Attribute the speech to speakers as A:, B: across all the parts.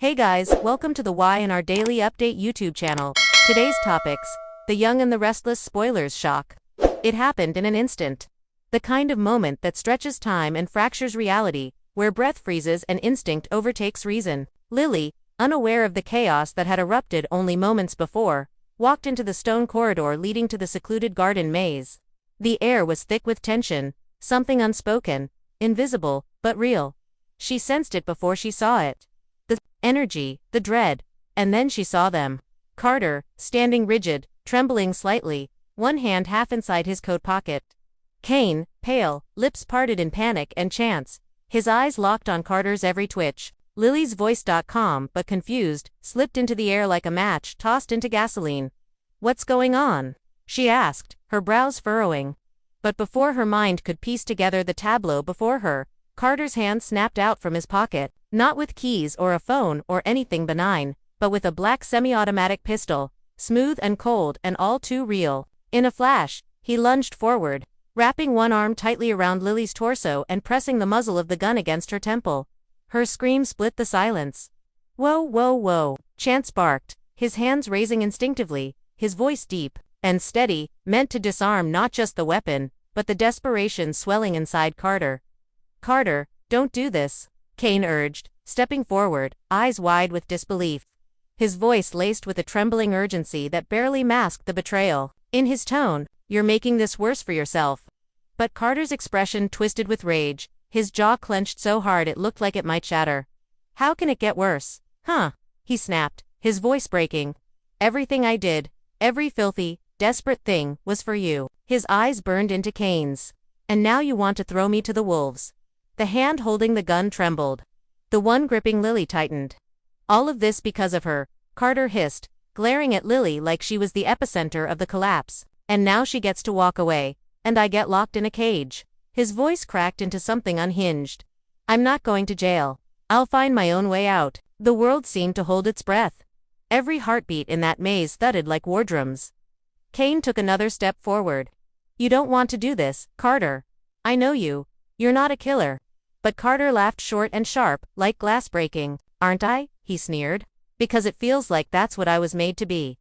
A: Hey guys, welcome to the Y&R Daily Update YouTube channel. Today's topics: the Young and the Restless Spoilers Shock. It happened in an instant. The kind of moment that stretches time and fractures reality, where breath freezes and instinct overtakes reason. Lily, unaware of the chaos that had erupted only moments before, walked into the stone corridor leading to the secluded garden maze. The air was thick with tension, something unspoken, invisible, but real. She sensed it before she saw it. The energy, the dread, and then she saw them. Carter, standing rigid, trembling slightly, one hand half inside his coat pocket. Kane, pale, lips parted in panic and chance, his eyes locked on Carter's every twitch. Lily's voice, calm but confused, slipped into the air like a match tossed into gasoline. "What's going on?" she asked, her brows furrowing. But before her mind could piece together the tableau before her, Carter's hand snapped out from his pocket, not with keys or a phone or anything benign, but with a black semi-automatic pistol, smooth and cold and all too real. In a flash, he lunged forward, wrapping one arm tightly around Lily's torso and pressing the muzzle of the gun against her temple. Her scream split the silence. "Whoa, whoa, whoa," Chance barked, his hands raising instinctively, his voice deep and steady, meant to disarm not just the weapon, but the desperation swelling inside Carter. "Carter, don't do this," Kane urged, stepping forward, eyes wide with disbelief. His voice laced with a trembling urgency that barely masked the betrayal. In his tone, "You're making this worse for yourself." But Carter's expression twisted with rage, his jaw clenched so hard it looked like it might shatter. "How can it get worse? Huh?" he snapped, his voice breaking. "Everything I did, every filthy, desperate thing, was for you." His eyes burned into Kane's. "And now you want to throw me to the wolves." The hand holding the gun trembled. The one gripping Lily tightened. "All of this because of her," Carter hissed, glaring at Lily like she was the epicenter of the collapse. "And now she gets to walk away, and I get locked in a cage." His voice cracked into something unhinged. "I'm not going to jail. I'll find my own way out." The world seemed to hold its breath. Every heartbeat in that maze thudded like war drums. Kane took another step forward. "You don't want to do this, Carter. I know you. You're not a killer." But Carter laughed short and sharp, like glass breaking. "Aren't I?" he sneered. "Because it feels like that's what I was made to be."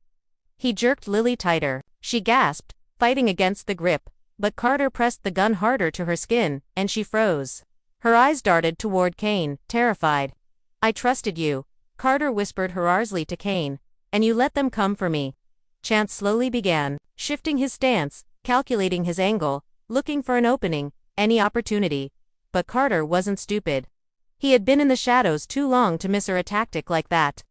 A: He jerked Lily tighter. She gasped, fighting against the grip, but Carter pressed the gun harder to her skin, and she froze. Her eyes darted toward Kane, terrified. "I trusted you," Carter whispered harassingly to Kane, "and you let them come for me." Chance slowly began, shifting his stance, calculating his angle, looking for an opening, any opportunity. But Carter wasn't stupid. He had been in the shadows too long to miss a tactic like that.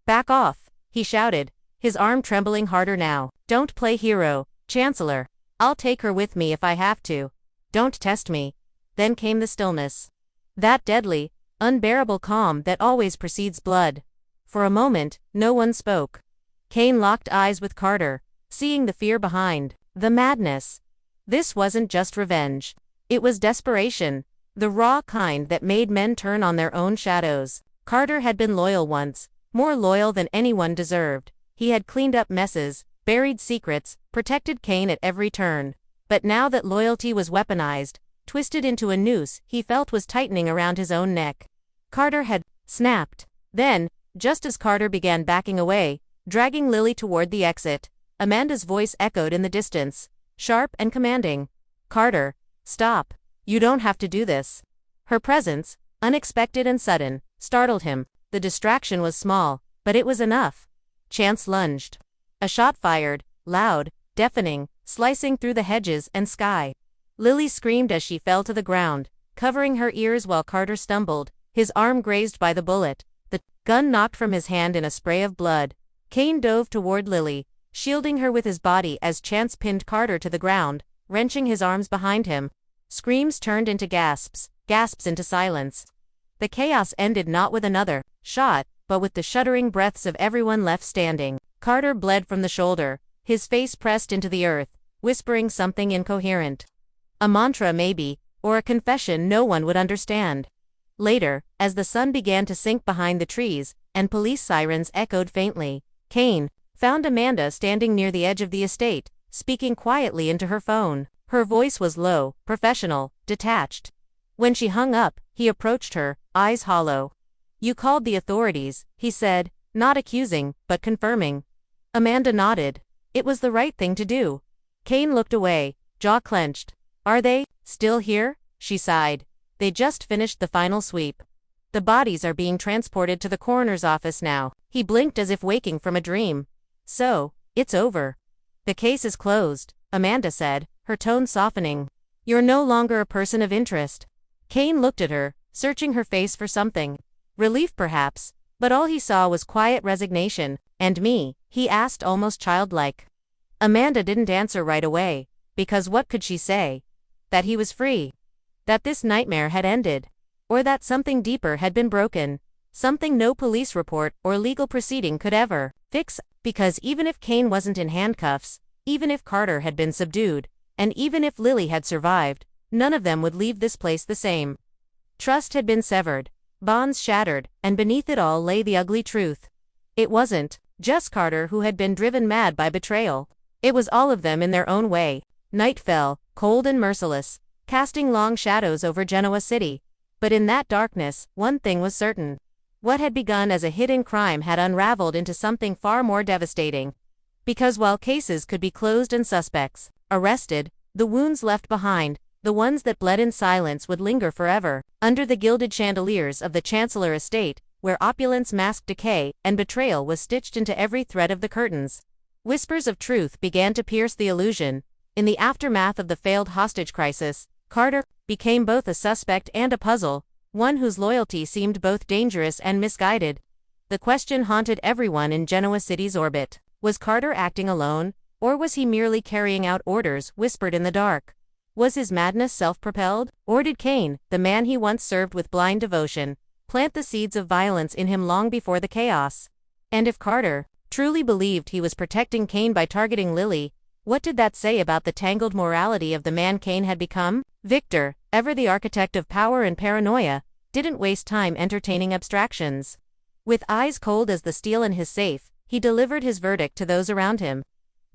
A: "Back off," he shouted, his arm trembling harder now. "Don't play hero, Chancellor. I'll take her with me if I have to. Don't test me." Then came the stillness. That deadly, unbearable calm that always precedes blood. For a moment, no one spoke. Kane locked eyes with Carter, seeing the fear behind, the madness. This wasn't just revenge. It was desperation. The raw kind that made men turn on their own shadows. Carter had been loyal once, more loyal than anyone deserved. He had cleaned up messes, buried secrets, protected Kane at every turn. But now that loyalty was weaponized, twisted into a noose he felt was tightening around his own neck. Carter had snapped. Then, just as Carter began backing away, dragging Lily toward the exit, Amanda's voice echoed in the distance, sharp and commanding. "Carter, stop. You don't have to do this." Her presence, unexpected and sudden, startled him. The distraction was small, but it was enough. Chance lunged. A shot fired, loud, deafening, slicing through the hedges and sky. Lily screamed as she fell to the ground, covering her ears while Carter stumbled, his arm grazed by the bullet. The gun knocked from his hand in a spray of blood. Kane dove toward Lily, shielding her with his body as Chance pinned Carter to the ground, wrenching his arms behind him. Screams turned into gasps, gasps into silence. The chaos ended not with another shot, but with the shuddering breaths of everyone left standing. Carter bled from the shoulder, his face pressed into the earth, whispering something incoherent. A mantra maybe, or a confession no one would understand. Later, as the sun began to sink behind the trees, and police sirens echoed faintly, Kane found Amanda standing near the edge of the estate, speaking quietly into her phone. Her voice was low, professional, detached. When she hung up, he approached her, eyes hollow. You called the authorities, he said, not accusing, but confirming. Amanda nodded. It was the right thing to do. Kane looked away, jaw clenched. Are they still here? She sighed. They just finished the final sweep. The bodies are being transported to the coroner's office now. He blinked as if waking from a dream. So, it's over. The case is closed, Amanda said, her tone softening. You're no longer a person of interest. Kane looked at her, searching her face for something. Relief perhaps, but all he saw was quiet resignation. And me? He asked almost childlike. Amanda didn't answer right away, because what could she say? That he was free. That this nightmare had ended. Or that something deeper had been broken. Something no police report or legal proceeding could ever fix, because even if Kane wasn't in handcuffs, even if Carter had been subdued, and even if Lily had survived, none of them would leave this place the same. Trust had been severed, bonds shattered, and beneath it all lay the ugly truth. It wasn't just Carter who had been driven mad by betrayal. It was all of them in their own way. Night fell, cold and merciless, casting long shadows over Genoa City. But in that darkness, one thing was certain. What had begun as a hidden crime had unraveled into something far more devastating. Because while cases could be closed and suspects arrested, the wounds left behind, the ones that bled in silence, would linger forever, under the gilded chandeliers of the Chancellor estate, where opulence masked decay and betrayal was stitched into every thread of the curtains. Whispers of truth began to pierce the illusion. In the aftermath of the failed hostage crisis, Carter became both a suspect and a puzzle, one whose loyalty seemed both dangerous and misguided. The question haunted everyone in Genoa City's orbit. Was Carter acting alone, or was he merely carrying out orders whispered in the dark? Was his madness self-propelled, or did Kane, the man he once served with blind devotion, plant the seeds of violence in him long before the chaos? And if Carter truly believed he was protecting Kane by targeting Lily, what did that say about the tangled morality of the man Kane had become? Victor, ever the architect of power and paranoia, didn't waste time entertaining abstractions. With eyes cold as the steel in his safe, he delivered his verdict to those around him.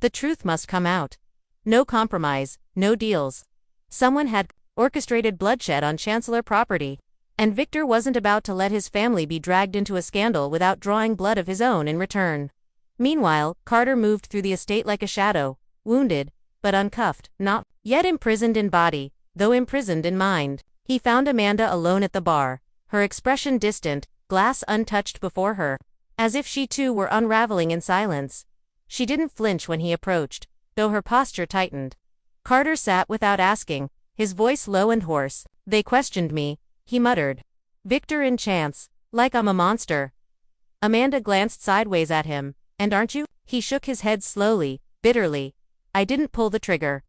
A: The truth must come out. No compromise, no deals. Someone had orchestrated bloodshed on Chancellor property, and Victor wasn't about to let his family be dragged into a scandal without drawing blood of his own in return. Meanwhile, Carter moved through the estate like a shadow, wounded, but uncuffed, not yet imprisoned in body, though imprisoned in mind. He found Amanda alone at the bar, her expression distant, glass untouched before her, as if she too were unraveling in silence. She didn't flinch when he approached, though her posture tightened. Carter sat without asking, his voice low and hoarse. They questioned me, he muttered. Victor in chance, like I'm a monster. Amanda glanced sideways at him. And aren't you? He shook his head slowly, bitterly. I didn't pull the trigger.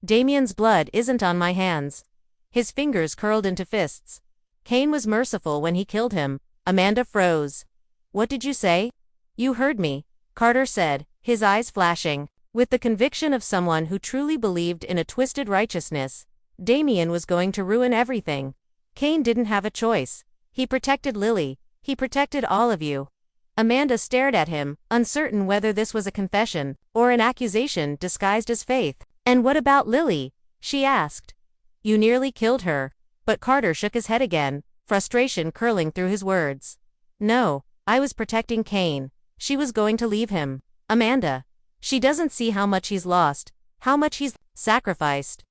A: Damian's blood isn't on my hands. His fingers curled into fists. Kane was merciful when he killed him. Amanda froze. What did you say? You heard me, Carter said, his eyes flashing. With the conviction of someone who truly believed in a twisted righteousness, Damian was going to ruin everything. Kane didn't have a choice. He protected Lily. He protected all of you. Amanda stared at him, uncertain whether this was a confession or an accusation disguised as faith. And what about Lily? She asked. You nearly killed her. But Carter shook his head again, frustration curling through his words. No, I was protecting Kane. She was going to leave him. Amanda. She doesn't see how much he's lost, how much he's sacrificed.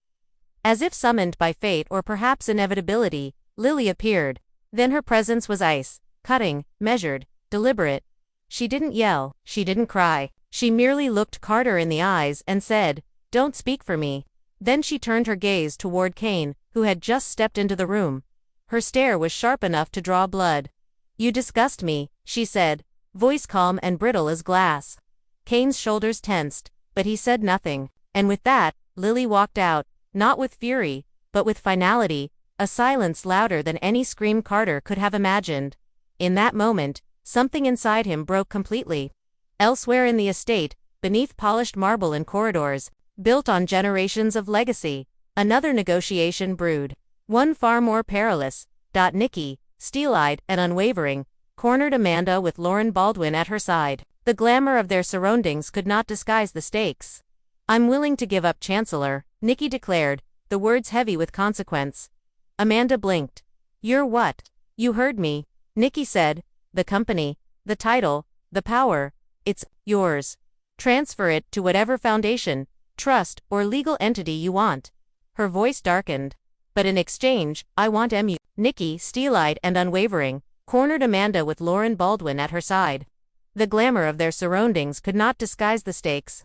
A: As if summoned by fate or perhaps inevitability, Lily appeared. Then her presence was ice, cutting, measured, deliberate. She didn't yell, she didn't cry. She merely looked Carter in the eyes and said, "Don't speak for me." Then she turned her gaze toward Kane, who had just stepped into the room. Her stare was sharp enough to draw blood. "You disgust me," she said, voice calm and brittle as glass. Kane's shoulders tensed, but he said nothing. And with that, Lily walked out, not with fury, but with finality, a silence louder than any scream Carter could have imagined. In that moment, something inside him broke completely. Elsewhere in the estate, beneath polished marble and corridors, built on generations of legacy, another negotiation brewed. One far more perilous. Nikki, steel-eyed and unwavering, cornered Amanda with Lauren Baldwin at her side. The glamour of their surroundings could not disguise the stakes. "I'm willing to give up Chancellor," Nikki declared, the words heavy with consequence. Amanda blinked. "You're what?" "You heard me." Nikki said, "The company, the title, the power, it's yours. Transfer it to whatever foundation, trust, or legal entity you want." Her voice darkened. "But in exchange, I want MU." Nikki, steel-eyed and unwavering, cornered Amanda with Lauren Baldwin at her side. The glamour of their surroundings could not disguise the stakes.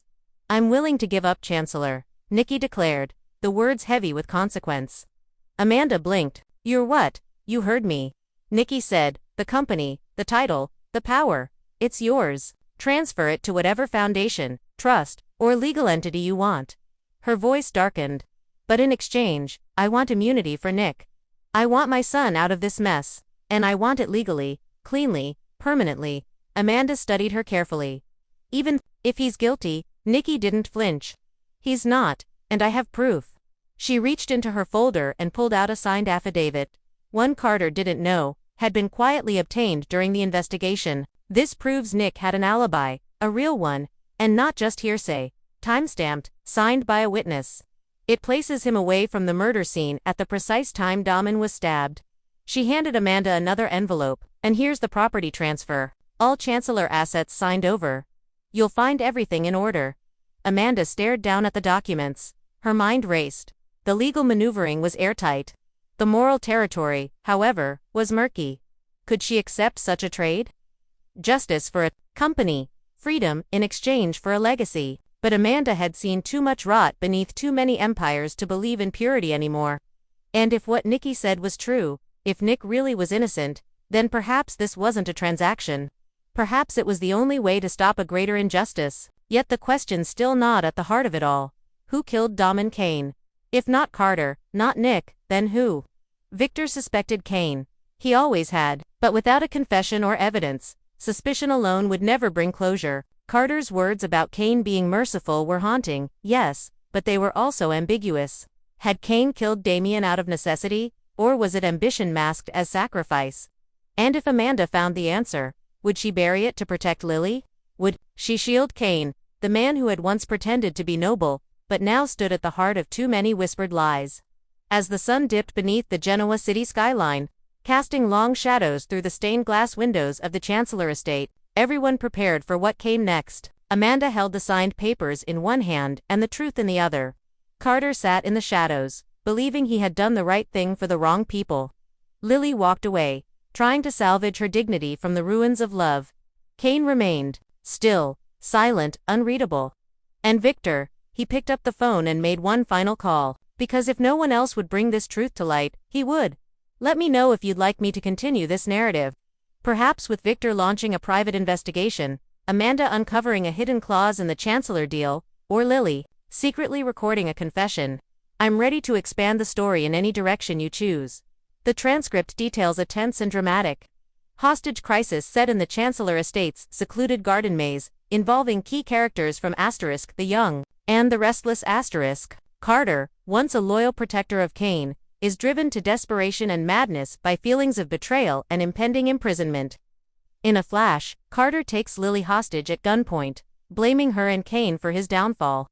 A: "I'm willing to give up, Chancellor," Nikki declared, the words heavy with consequence. Amanda blinked. "You're what?" "You heard me." Nikki said, "The company, the title, the power, it's yours. Transfer it to whatever foundation, trust, or legal entity you want." Her voice darkened. "But in exchange, I want immunity for Nick. I want my son out of this mess. And I want it legally, cleanly, permanently." Amanda studied her carefully. "Even if he's guilty," Nikki didn't flinch. "He's not, and I have proof." She reached into her folder and pulled out a signed affidavit. One Carter didn't know, had been quietly obtained during the investigation. "This proves Nick had an alibi, a real one, and not just hearsay. Timestamped, signed by a witness. It places him away from the murder scene at the precise time Damian was stabbed." She handed Amanda another envelope. "And here's the property transfer. All Chancellor assets signed over. You'll find everything in order." Amanda stared down at the documents. Her mind raced. The legal maneuvering was airtight. The moral territory, however, was murky. Could she accept such a trade? Justice for a company, freedom in exchange for a legacy. But Amanda had seen too much rot beneath too many empires to believe in purity anymore. And if what Nikki said was true, if Nick really was innocent, then perhaps this wasn't a transaction. Perhaps it was the only way to stop a greater injustice. Yet the question still gnawed at the heart of it all. Who killed Damian Kane? If not Carter, not Nick, then who? Victor suspected Kane. He always had, but without a confession or evidence, suspicion alone would never bring closure. Carter's words about Kane being merciful were haunting, yes, but they were also ambiguous. Had Kane killed Damian out of necessity, or was it ambition masked as sacrifice? And if Amanda found the answer, would she bury it to protect Lily? Would she shield Kane, the man who had once pretended to be noble, but now stood at the heart of too many whispered lies? As the sun dipped beneath the Genoa city skyline, casting long shadows through the stained glass windows of the Chancellor estate, everyone prepared for what came next. Amanda held the signed papers in one hand and the truth in the other. Carter sat in the shadows, believing he had done the right thing for the wrong people. Lily walked away, trying to salvage her dignity from the ruins of love. Kane remained, still, silent, unreadable. And Victor, he picked up the phone and made one final call, because if no one else would bring this truth to light, he would. "Let me know if you'd like me to continue this narrative." Perhaps with Victor launching a private investigation, Amanda uncovering a hidden clause in the Chancellor deal, or Lily secretly recording a confession. "I'm ready to expand the story in any direction you choose." The transcript details a tense and dramatic hostage crisis set in the Chancellor estate's secluded garden maze, involving key characters from the Young and the Restless. Carter, once a loyal protector of Kane, is driven to desperation and madness by feelings of betrayal and impending imprisonment. In a flash, Carter takes Lily hostage at gunpoint, blaming her and Kane for his downfall.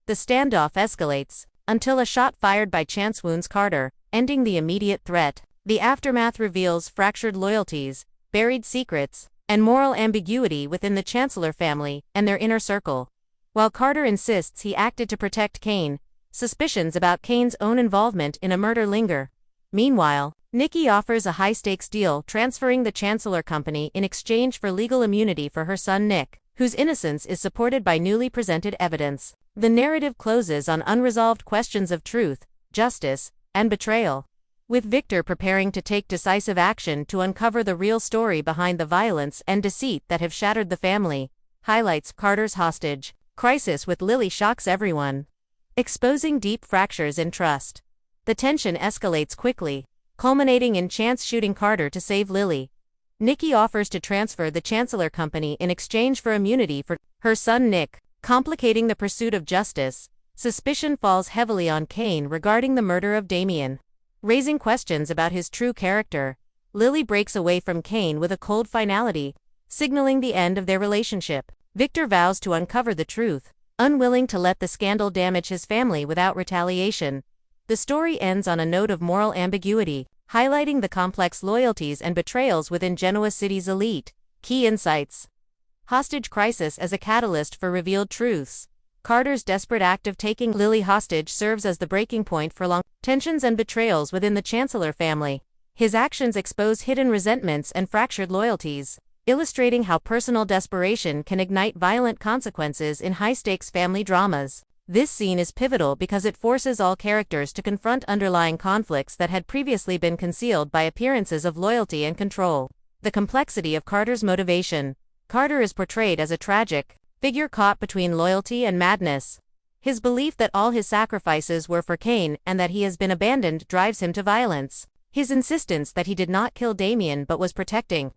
A: The standoff escalates, until a shot fired by chance wounds Carter, ending the immediate threat. The aftermath reveals fractured loyalties, buried secrets, and moral ambiguity within the Chancellor family and their inner circle. While Carter insists he acted to protect Kane, suspicions about Kane's own involvement in a murder linger. Meanwhile, Nikki offers a high-stakes deal transferring the Chancellor Company in exchange for legal immunity for her son Nick, whose innocence is supported by newly presented evidence. The narrative closes on unresolved questions of truth, justice, and betrayal, with Victor preparing to take decisive action to uncover the real story behind the violence and deceit that have shattered the family. Highlights Carter's hostage crisis with Lily shocks everyone, exposing deep fractures in trust. The tension escalates quickly, culminating in Chance shooting Carter to save Lily. Nikki offers to transfer the Chancellor Company in exchange for immunity for her son Nick, complicating the pursuit of justice. Suspicion falls heavily on Kane regarding the murder of Damian, raising questions about his true character. Lily breaks away from Kane with a cold finality, signaling the end of their relationship. Victor vows to uncover the truth, unwilling to let the scandal damage his family without retaliation. The story ends on a note of moral ambiguity. highlighting the complex loyalties and betrayals within Genoa City's elite. Key insights. Hostage crisis as a catalyst for revealed truths. Carter's desperate act of taking Lily hostage serves as the breaking point for long tensions and betrayals within the Chancellor family. His actions expose hidden resentments and fractured loyalties, illustrating how personal desperation can ignite violent consequences in high-stakes family dramas. This scene is pivotal because it forces all characters to confront underlying conflicts that had previously been concealed by appearances of loyalty and control. The complexity of Carter's motivation. Carter is portrayed as a tragic figure caught between loyalty and madness. His belief that all his sacrifices were for Kane and that he has been abandoned drives him to violence. His insistence that he did not kill Damian but was protecting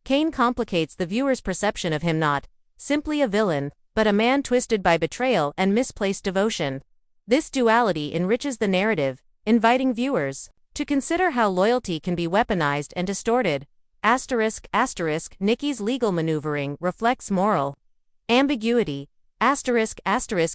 A: Kane complicates the viewer's perception of him not simply a villain, but a man twisted by betrayal and misplaced devotion. This duality enriches the narrative, inviting viewers to consider how loyalty can be weaponized and distorted. Nikki's legal maneuvering reflects moral ambiguity.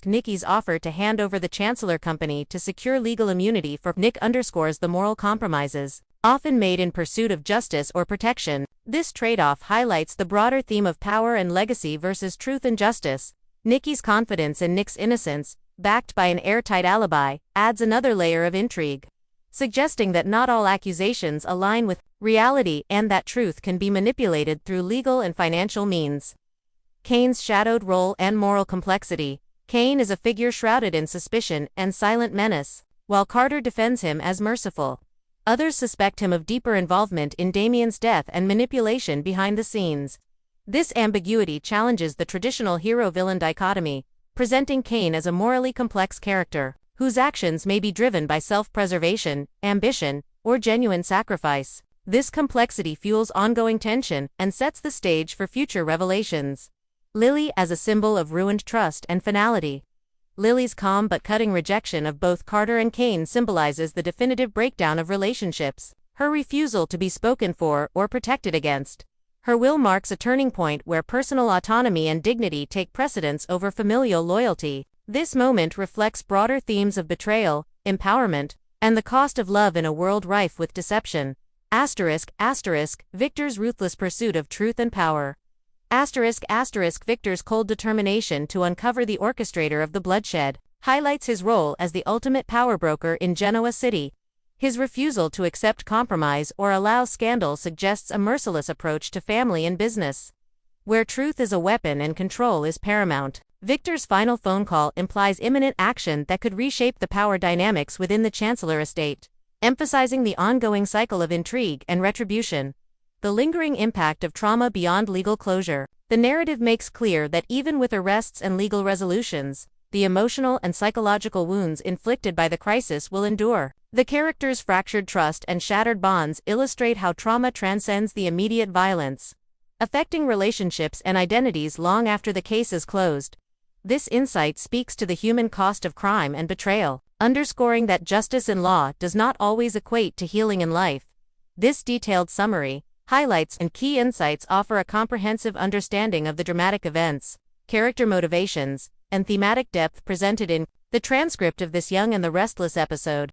A: Nikki's offer to hand over the Chancellor Company to secure legal immunity for Nick underscores the moral compromises often made in pursuit of justice or protection. This trade-off highlights the broader theme of power and legacy versus truth and justice. Nikki's confidence in Nick's innocence, backed by an airtight alibi, adds another layer of intrigue, suggesting that not all accusations align with reality and that truth can be manipulated through legal and financial means. Kane's shadowed role and moral complexity. Kane is a figure shrouded in suspicion and silent menace, while Carter defends him as merciful. Others suspect him of deeper involvement in Damian's death and manipulation behind the scenes. This ambiguity challenges the traditional hero-villain dichotomy, presenting Kane as a morally complex character, whose actions may be driven by self-preservation, ambition, or genuine sacrifice. This complexity fuels ongoing tension and sets the stage for future revelations. Lily as a symbol of ruined trust and finality. Lily's calm but cutting rejection of both Carter and Kane symbolizes the definitive breakdown of relationships. Her refusal to be spoken for or protected against. Her will marks a turning point where personal autonomy and dignity take precedence over familial loyalty. This moment reflects broader themes of betrayal, empowerment, and the cost of love in a world rife with deception. Victor's ruthless pursuit of truth and power. Victor's cold determination to uncover the orchestrator of the bloodshed highlights his role as the ultimate power broker in Genoa City. His refusal to accept compromise or allow scandal suggests a merciless approach to family and business, where truth is a weapon and control is paramount. Victor's final phone call implies imminent action that could reshape the power dynamics within the Chancellor estate, emphasizing the ongoing cycle of intrigue and retribution. The lingering impact of trauma beyond legal closure. The narrative makes clear that even with arrests and legal resolutions, the emotional and psychological wounds inflicted by the crisis will endure. The characters' fractured trust and shattered bonds illustrate how trauma transcends the immediate violence, affecting relationships and identities long after the case is closed. This insight speaks to the human cost of crime and betrayal, underscoring that justice in law does not always equate to healing in life. This detailed summary, highlights and key insights offer a comprehensive understanding of the dramatic events, character motivations, and thematic depth presented in the transcript of this Young and the Restless episode.